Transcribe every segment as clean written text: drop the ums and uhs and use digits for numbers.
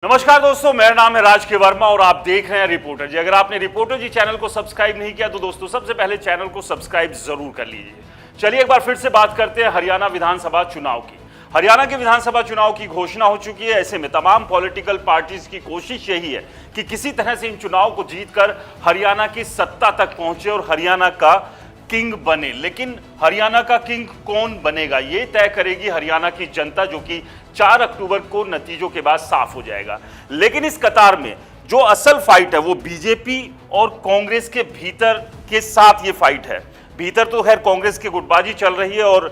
नमस्कार दोस्तों, मेरा नाम है राज के वर्मा और आप देख रहे हैं रिपोर्टर जी। अगर आपने रिपोर्टर जी चैनल को सब्सक्राइब नहीं किया तो दोस्तों सबसे पहले चैनल को सब्सक्राइब जरूर कर लीजिए। चलिए एक बार फिर से बात करते हैं हरियाणा विधानसभा चुनाव की। हरियाणा के विधानसभा चुनाव की घोषणा हो चुकी है। ऐसे में तमाम पॉलिटिकल पार्टीज की कोशिश यही है कि किसी तरह से इन चुनाव को जीतकर हरियाणा की सत्ता तक पहुंचे और हरियाणा का किंग बने। लेकिन हरियाणा का किंग कौन बनेगा ये तय करेगी हरियाणा की जनता, जो कि 4 अक्टूबर को नतीजों के बाद साफ हो जाएगा। लेकिन इस कतार में जो असल फाइट है वो बीजेपी और कांग्रेस के भीतर के साथ ये फाइट है। भीतर तो खैर कांग्रेस की गुटबाजी चल रही है और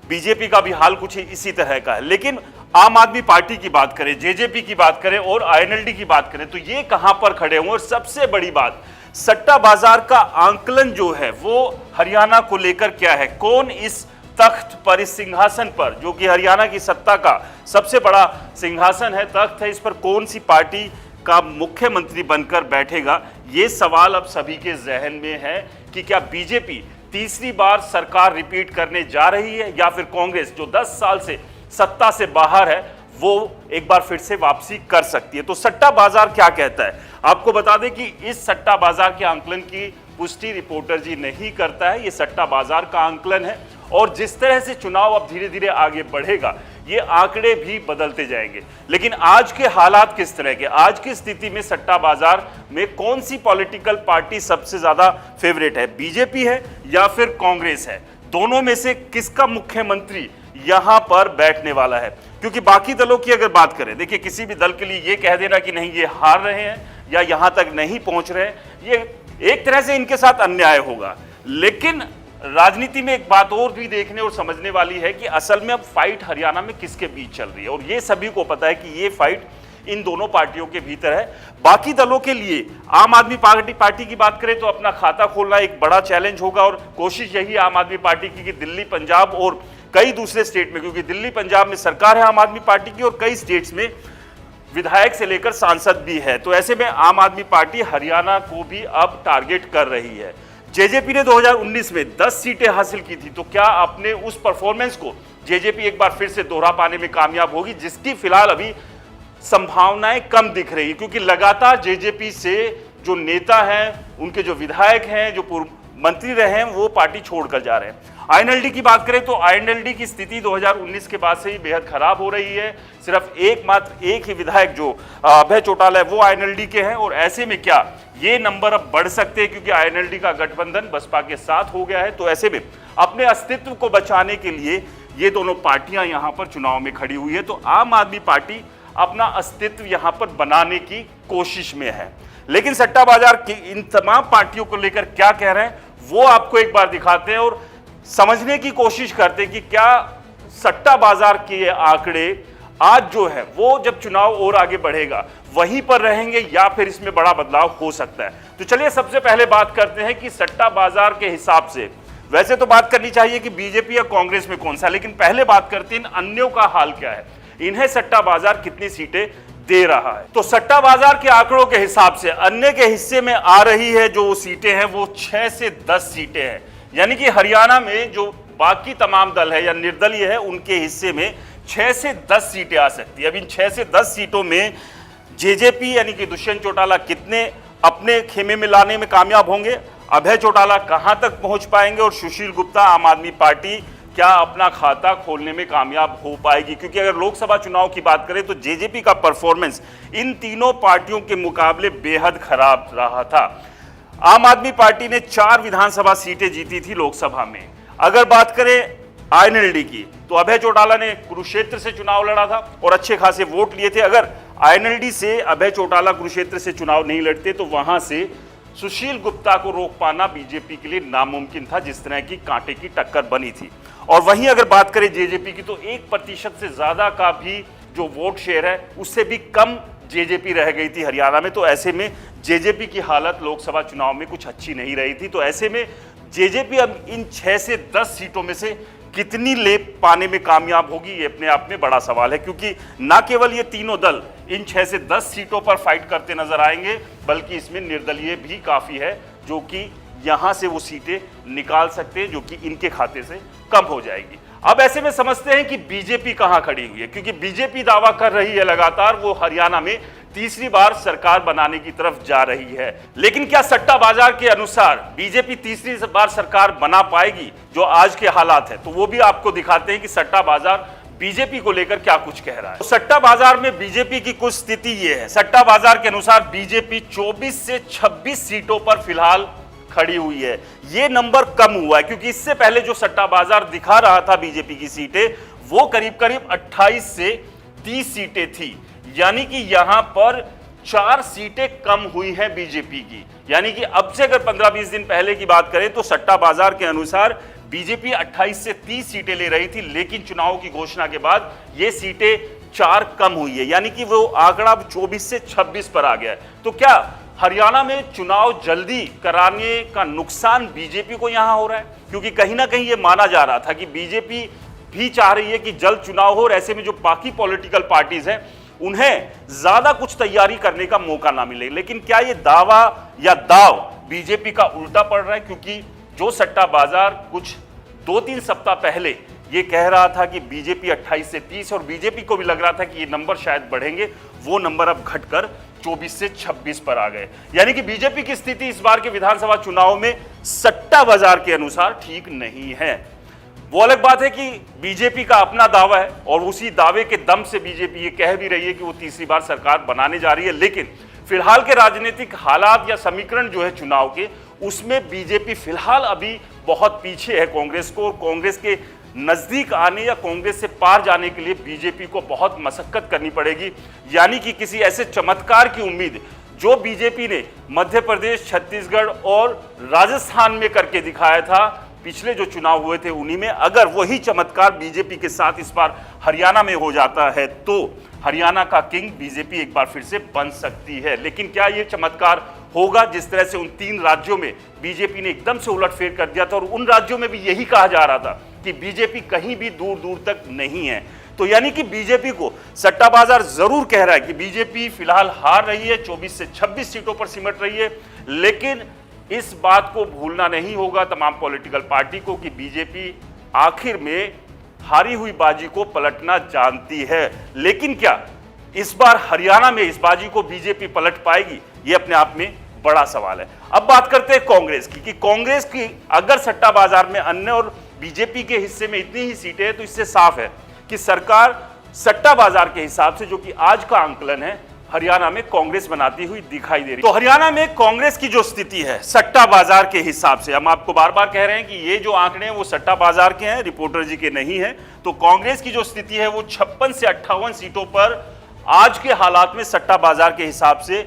बीजेपी का भी हाल कुछ इसी तरह का है। लेकिन आम आदमी पार्टी की बात करें, जेजेपी की बात करें और आईएनएलडी की बात करें तो ये कहां पर खड़े हुए। और सबसे बड़ी बात, सट्टा बाजार का आंकलन जो है वो हरियाणा को लेकर क्या है, कौन इस तख्त पर, इस सिंहासन पर, जो कि हरियाणा की सत्ता का सबसे बड़ा सिंहासन है, तख्त है, इस पर कौन सी पार्टी का मुख्यमंत्री बनकर बैठेगा, ये सवाल अब सभी के जहन में है कि क्या बीजेपी तीसरी बार सरकार रिपीट करने जा रही है या फिर कांग्रेस जो 10 साल से सत्ता से बाहर है वो एक बार फिर से वापसी कर सकती है। तो सट्टा बाजार क्या कहता है, आपको बता दें कि इस सट्टा बाजार के आंकलन की पुष्टि रिपोर्टर जी नहीं करता है। ये सट्टा बाजार का आंकलन है और जिस तरह से चुनाव अब धीरे धीरे आगे बढ़ेगा ये आंकड़े भी बदलते जाएंगे। लेकिन आज के हालात किस तरह के, आज की स्थिति में सट्टा बाजार में कौन सी पॉलिटिकल पार्टी सबसे ज्यादा फेवरेट है, बीजेपी है या फिर कांग्रेस है, दोनों में से किसका मुख्यमंत्री यहां पर बैठने वाला है। क्योंकि बाकी दलों की अगर बात करें, देखिए किसी भी दल के लिए ये कह देना कि नहीं ये हार रहे हैं या यहां तक नहीं पहुंच रहे हैं, ये एक तरह से इनके साथ अन्याय होगा। लेकिन राजनीति में एक बात और भी देखने और समझने वाली है कि असल में अब फाइट हरियाणा में किसके बीच चल रही है और ये सभी को पता है कि ये फाइट इन दोनों पार्टियों के भीतर है। बाकी दलों के लिए आम आदमी पार्टी की बात करें तो अपना खाता खोलना एक बड़ा चैलेंज होगा और कोशिश यही आम आदमी पार्टी की कि दिल्ली, पंजाब और कई दूसरे स्टेट में, क्योंकि दिल्ली पंजाब में सरकार है आम आदमी पार्टी की और कई स्टेट्स में विधायक से लेकर सांसद भी है, तो ऐसे में आम आदमी पार्टी हरियाणा को भी अब टारगेट कर रही है। जेजेपी ने 2019 में 10 सीटें हासिल की थी, तो क्या अपने उस परफॉर्मेंस को जेजेपी एक बार फिर से दोहरा पाने में कामयाब होगी, जिसकी फिलहाल अभी संभावनाएं कम दिख रही है। क्योंकि लगातार जेजेपी से जो नेता हैं, उनके जो विधायक हैं, जो पूर्व मंत्री रहे हैं, वो पार्टी छोड़कर जा रहे हैं। आईएनएलडी की बात करें तो आईएनएलडी की स्थिति 2019 के बाद से ही बेहद खराब हो रही है। सिर्फ एक ही विधायक जो अभय चौटाला है वो आईएनएलडी के हैं और ऐसे में क्या ये नंबर अब बढ़ सकते हैं, क्योंकि आईएनएलडी का गठबंधन बसपा के साथ हो गया है। तो ऐसे में अपने अस्तित्व को बचाने के लिए ये दोनों पार्टियां यहां पर चुनाव में खड़ी हुई है। तो आम आदमी पार्टी अपना अस्तित्व यहां पर बनाने की कोशिश में है। लेकिन सट्टा बाजार की इन तमाम पार्टियों को लेकर क्या कह रहे हैं वो आपको एक बार दिखाते हैं और समझने की कोशिश करते हैं कि क्या सट्टा बाजार के आंकड़े आज जो है वो जब चुनाव और आगे बढ़ेगा वहीं पर रहेंगे या फिर इसमें बड़ा बदलाव हो सकता है। तो चलिए सबसे पहले बात करते हैं कि सट्टा बाजार के हिसाब से, वैसे तो बात करनी चाहिए कि बीजेपी या कांग्रेस में कौन सा, लेकिन पहले बात करते हैं इन अन्यों का हाल क्या है, इन्हें सट्टा बाजार कितनी सीटें दे रहा है। तो सट्टा बाजार के आंकड़ों के हिसाब से अन्य के हिस्से में आ रही है जो सीटें हैं वो 6 से 10 सीटें हैं। यानी कि हरियाणा में जो बाकी तमाम दल है या निर्दलीय है उनके हिस्से में 6 से 10 सीटें आ सकती है। अब इन 6 से 10 सीटों में जेजेपी यानी कि दुष्यंत चौटाला कितने अपने खेमे में लाने में कामयाब होंगे, अभय चौटाला कहां तक पहुंच पाएंगे और सुशील गुप्ता आम आदमी पार्टी क्या अपना खाता खोलने में कामयाब हो पाएगी। क्योंकि अगर लोकसभा चुनाव की बात करें तो जेजेपी का परफॉर्मेंस इन तीनों पार्टियों के मुकाबले बेहद खराब रहा था। आम आदमी पार्टी ने 4 विधानसभा सीटें जीती थी लोकसभा में। अगर बात करें आईएनएलडी की तो अभय चौटाला ने कुरुक्षेत्र से चुनाव लड़ा था और अच्छे खासे वोट लिए थे। अगर आईएनएलडी से अभय चौटाला कुरुक्षेत्र से चुनाव नहीं लड़ते तो वहां से सुशील गुप्ता को रोक पाना बीजेपी के लिए नामुमकिन था, जिस तरह की कांटे की टक्कर बनी थी। और वहीं अगर बात करें जेजेपी की तो 1% से ज्यादा का भी जो वोट शेयर है उससे भी कम जेजेपी रह गई थी हरियाणा में। तो ऐसे में जेजेपी की हालत लोकसभा चुनाव में कुछ अच्छी नहीं रही थी। तो ऐसे में जेजेपी अब इन 6 से 10 सीटों में से कितनी ले पाने में कामयाब होगी ये अपने आप में बड़ा सवाल है। क्योंकि न केवल ये तीनों दल इन 6 से 10 सीटों पर फाइट करते नजर आएंगे बल्कि इसमें निर्दलीय भी काफी है जो कि यहां से वो सीटें निकाल सकते हैं, जो कि इनके खाते से कम हो जाएगी। अब ऐसे में समझते हैं कि बीजेपी कहां खड़ी हुई है, क्योंकि बीजेपी दावा कर रही है लगातार वो हरियाणा में तीसरी बार सरकार बनाने की तरफ जा रही है। लेकिन क्या सट्टा बाजार के अनुसार बीजेपी तीसरी बार सरकार बना पाएगी जो आज के हालात है? तो वो भी आपको दिखाते हैं कि सट्टा बाजार बीजेपी को लेकर क्या कुछ कह रहा है। तो सट्टा बाजार में बीजेपी की कुछ स्थिति ये है। सट्टा बाजार के अनुसार बीजेपी 24 से 26 सीटों पर फिलहाल खड़ी हुई है। ये नंबर कम हुआ है क्योंकि इससे पहले जो सट्टा बाजार दिखा रहा था बीजेपी की सीटें, वो करीब करीब 28 से 30 सीटें थी। यानी कि यहां पर 4 सीटें कम हुई हैं बीजेपी की। यानी कि अब से अगर 15-20 दिन पहले की बात करें तो सट्टा बाजार के अनुसार बीजेपी 28 से 30 सीटें ले रही थी, लेकिन चुनाव की घोषणा के बाद ये सीटें 4 कम हुई है। यानी कि वो आंकड़ा 24 से 26 पर आ गया है। तो क्या हरियाणा में चुनाव जल्दी कराने का नुकसान बीजेपी को यहां हो रहा है? क्योंकि कहीं ना कहीं ये माना जा रहा था कि बीजेपी भी चाह रही है कि जल्द चुनाव हो और ऐसे में जो बाकी पॉलिटिकल पार्टीज हैं उन्हें ज्यादा कुछ तैयारी करने का मौका ना मिले। लेकिन क्या ये दावा या दाव बीजेपी का उल्टा पड़ रहा है? क्योंकि जो सट्टा बाजार कुछ 2-3 सप्ताह पहले ये कह रहा था कि बीजेपी 28 से 30 और बीजेपी को भी लग रहा था कि ये नंबर शायद बढ़ेंगे, वो नंबर अब घटकर 24 से 26 पर आ गए। यानी कि बीजेपी की स्थिति इस बार के विधानसभा चुनाव में सट्टा बाजार के अनुसार ठीक नहीं है। वो अलग बात है कि बीजेपी का अपना दावा है और उसी दावे के दम से बीजेपी ये कह भी रही है कि वो तीसरी बार सरकार बनाने जा रही है। लेकिन फिलहाल के राजनीतिक हालात या समीकरण जो है चुनाव के, उसमें बीजेपी फिलहाल अभी बहुत पीछे है कांग्रेस को, और कांग्रेस के नजदीक आने या कांग्रेस से पार जाने के लिए बीजेपी को बहुत मशक्कत करनी पड़ेगी। यानी कि किसी ऐसे चमत्कार की उम्मीद जो बीजेपी ने मध्य प्रदेश, छत्तीसगढ़ और राजस्थान में करके दिखाया था पिछले जो चुनाव हुए थे उन्हीं में, अगर वही चमत्कार बीजेपी के साथ इस बार हरियाणा में हो जाता है तो हरियाणा का किंग बीजेपी एक बार फिर से बन सकती है। लेकिन क्या यह चमत्कार होगा? जिस तरह से उन 3 राज्यों में बीजेपी ने एकदम से उलटफेर कर दिया था और उन राज्यों में भी यही कहा जा रहा था कि बीजेपी कहीं भी दूर दूर तक नहीं है। तो यानी कि बीजेपी को सट्टा बाजार जरूर कह रहा है कि बीजेपी फिलहाल हार रही है, 24 से 26 सीटों पर सिमट रही है। लेकिन इस बात को भूलना नहीं होगा तमाम पॉलिटिकल पार्टी को कि बीजेपी आखिर में हारी हुई बाजी को पलटना जानती है। लेकिन क्या इस बार हरियाणा में इस बाजी को बीजेपी पलट पाएगी? यह अपने आप में बड़ा सवाल है। अब बात करते हैं कांग्रेस की कि कांग्रेस की अगर सट्टा बाजार में अन्य और बीजेपी के हिस्से में इतनी ही सीटें हैं तो इससे साफ है कि सरकार सट्टा बाजार के हिसाब से, जो कि आज का आंकलन है, हरियाणा में कांग्रेस बनाती हुई दिखाई दे रही। तो हरियाणा में कांग्रेस की जो स्थिति है सट्टा बाजार के हिसाब से, हम आपको बार बार कह रहे हैं कि ये जो आंकड़े हैं वो सट्टा बाजार के हैं, रिपोर्टर जी के नहीं है। तो कांग्रेस की जो स्थिति है वो 56 से 58 सीटों पर आज के हालात में सट्टा बाजार के हिसाब से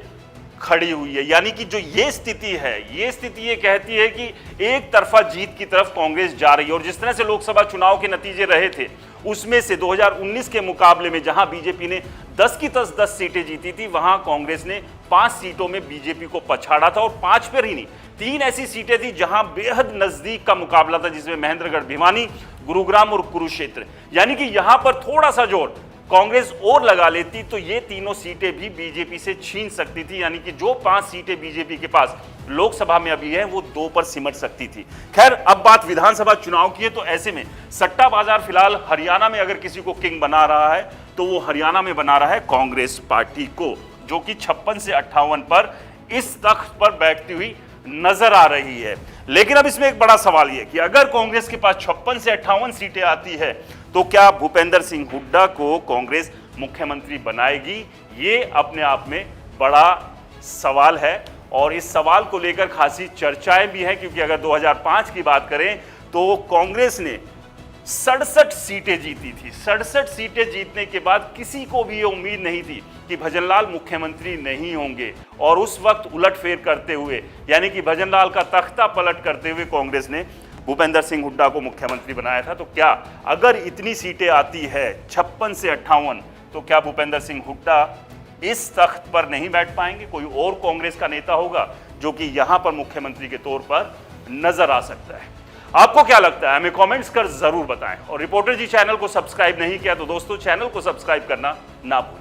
खड़ी हुई है। यानी कि जो ये स्थिति है, ये स्थिति ये कहती है कि एक तरफा जीत की तरफ कांग्रेस जा रही है। और जिस तरह से लोकसभा चुनाव के नतीजे रहे थे उसमें से 2019 के मुकाबले में जहां बीजेपी ने 10 की 10 सीटें जीती थी, वहां कांग्रेस ने 5 सीटों में बीजेपी को पछाड़ा था। और 5 पर ही नहीं, 3 ऐसी सीटें थी जहां बेहद नजदीक का मुकाबला था, जिसमें महेंद्रगढ़, भिवानी, गुरुग्राम और कुरुक्षेत्र। यानी कि यहां पर थोड़ा सा जोर कांग्रेस और लगा लेती तो ये तीनों सीटें भी बीजेपी से छीन सकती थी। यानी कि जो 5 सीटें बीजेपी के पास लोकसभा में अभी है वो 2 पर सिमट सकती थी। खैर, अब बात विधानसभा चुनाव की है। तो ऐसे में सट्टा बाजार फिलहाल हरियाणा में अगर किसी को किंग बना रहा है तो वो हरियाणा में बना रहा है कांग्रेस पार्टी को, जो कि 56 से 58 पर इस तख्त पर बैठती हुई नजर आ रही है। लेकिन अब इसमें एक बड़ा सवाल यह कि अगर कांग्रेस के पास 56 से 58 सीटें आती है तो क्या भूपेंद्र सिंह हुड्डा को कांग्रेस मुख्यमंत्री बनाएगी? ये अपने आप में बड़ा सवाल है और इस सवाल को लेकर खासी चर्चाएं भी हैं। क्योंकि अगर 2005 की बात करें तो कांग्रेस ने 67 सीटें जीती थी। 67 सीटें जीतने के बाद किसी को भी ये उम्मीद नहीं थी कि भजनलाल मुख्यमंत्री नहीं होंगे। और उस वक्त उलटफेर करते हुए, यानी कि भजनलाल का तख्ता पलट करते हुए कांग्रेस ने भूपेंद्र सिंह हुड्डा को मुख्यमंत्री बनाया था। तो क्या अगर इतनी सीटें आती है 56 से 58, तो क्या भूपेंद्र सिंह हुड्डा इस तख्त पर नहीं बैठ पाएंगे? कोई और कांग्रेस का नेता होगा जो कि यहां पर मुख्यमंत्री के तौर पर नजर आ सकता है। आपको क्या लगता है? हमें कमेंट्स कर जरूर बताएं। और रिपोर्टर जी चैनल को सब्सक्राइब नहीं किया तो दोस्तों चैनल को सब्सक्राइब करना ना भूलें।